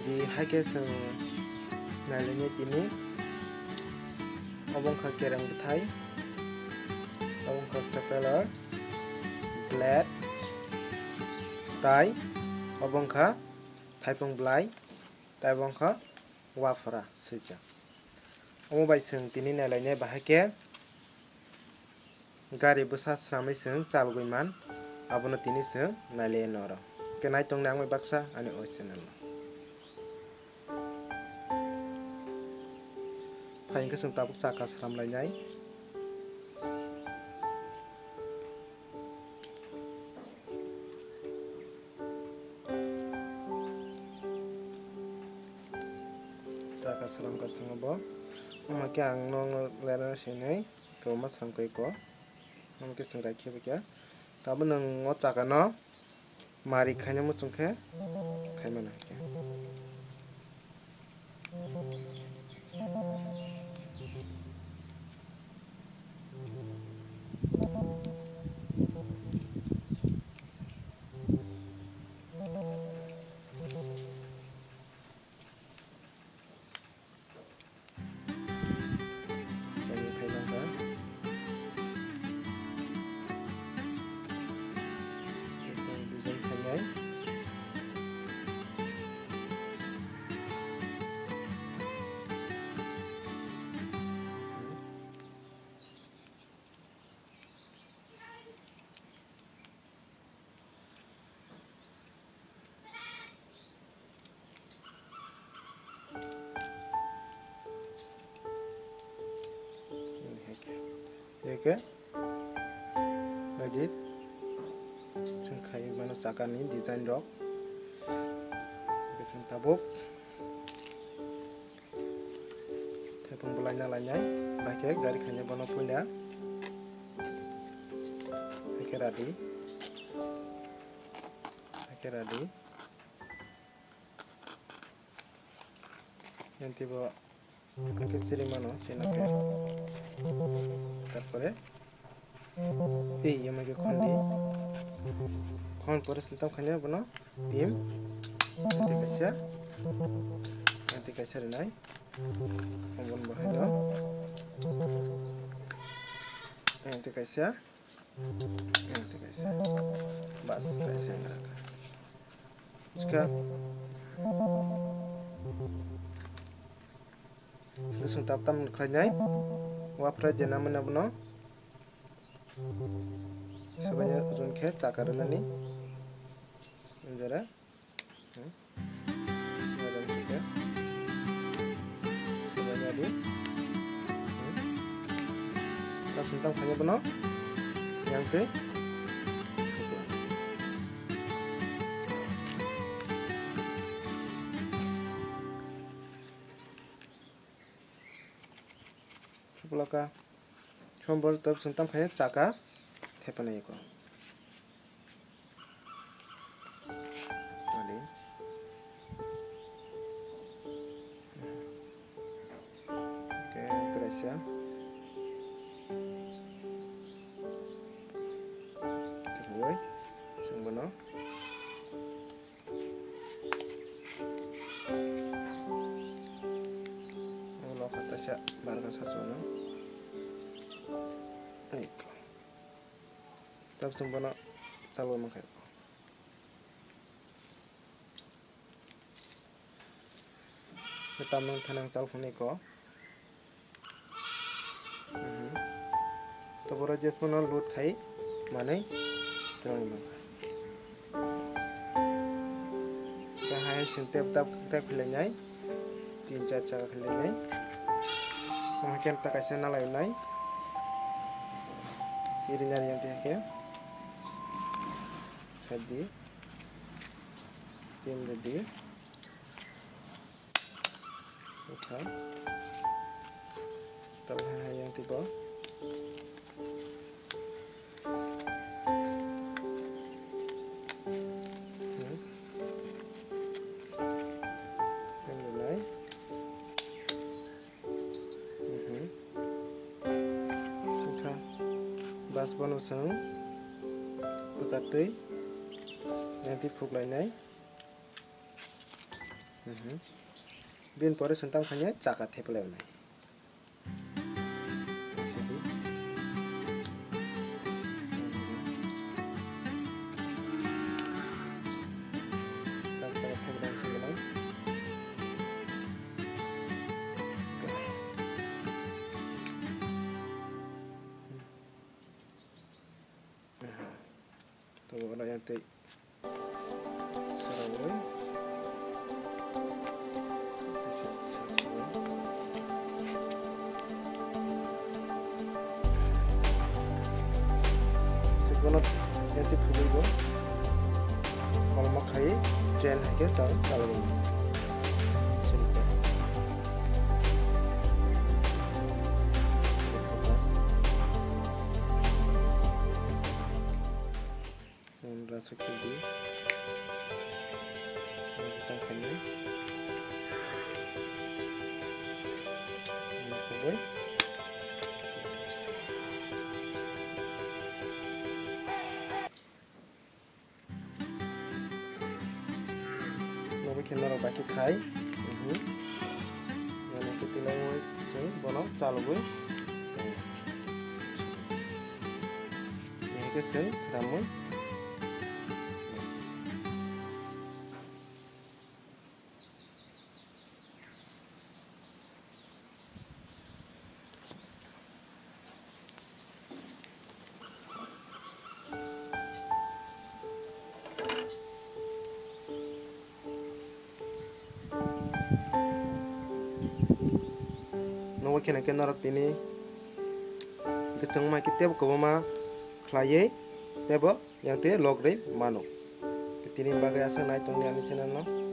di haike sing nailani tini obongkha kerang bethai obongkha stapler blade tai obongkha thaipung blai tai obongkha wafra swijak omo bai sing tini nailani bahake gari bwsa sramai sing chalgui abono tini sing nailai noro ke naitong nangmai baksa ani oi channel Paling sing tabuk saka sramlainai saka sram ka singabo amake ang nong lera sinai ko ma sangkai ko amake singrai khebe kya tabo nang ngo chaka no mari khaina mo chungkhe khaimana kya Oke, lanjut. Sengkai mana cakan ini desain rok. Desain tabuk. Tepung belanya lanyai. Pakai garis hanya bono punya. Pakai radi. Pakai radi. Yang tiba. Pakai siri mana? Sini pakai. তারপরে এই আমাকে খন পরে সিনতাম খানে বনো Bhim anti kaisa renai ombon bahayo anti kaisa bas kaisa ngeraka sekarang langsung tap-tam kanyai wafra jena mana bono sebanyak ujung ke cakaran ini menjara sebanyak di langsung tam hanya bono yang ke Puloka hombol top sentam kaya caka tepanai ko tadi oke terus ya terus sumbono lo kata sya barang sasono Iko. Tab sumbono salwa mangkai. Kita tanang salfuni ko. Toboro jespono lut khai manai terang mangkai. Kahai sintep tab khilanyai 3-4 jaka khilanyai. Mungkin tak kasih nalai Kiri nyari yang tiga hadi pin jadi oke terlihat yang tiba yang mulai bas bono sang pucak tui nanti phuk lainai bin pore sentang khanya chaka theplewnai to wala yang te sarawai sekolah yang te phuli go kolma khai train hake tar chalani rasa kiri tentang kanya ini koboi nobo kenara baki khai yani kutilang sing bono chaloboi ini ke sing siramun no kena narak tini geseng ma kiteb ko ma khlaye tebo yang te logre mano tini bagai asa nai tong ni ani channel no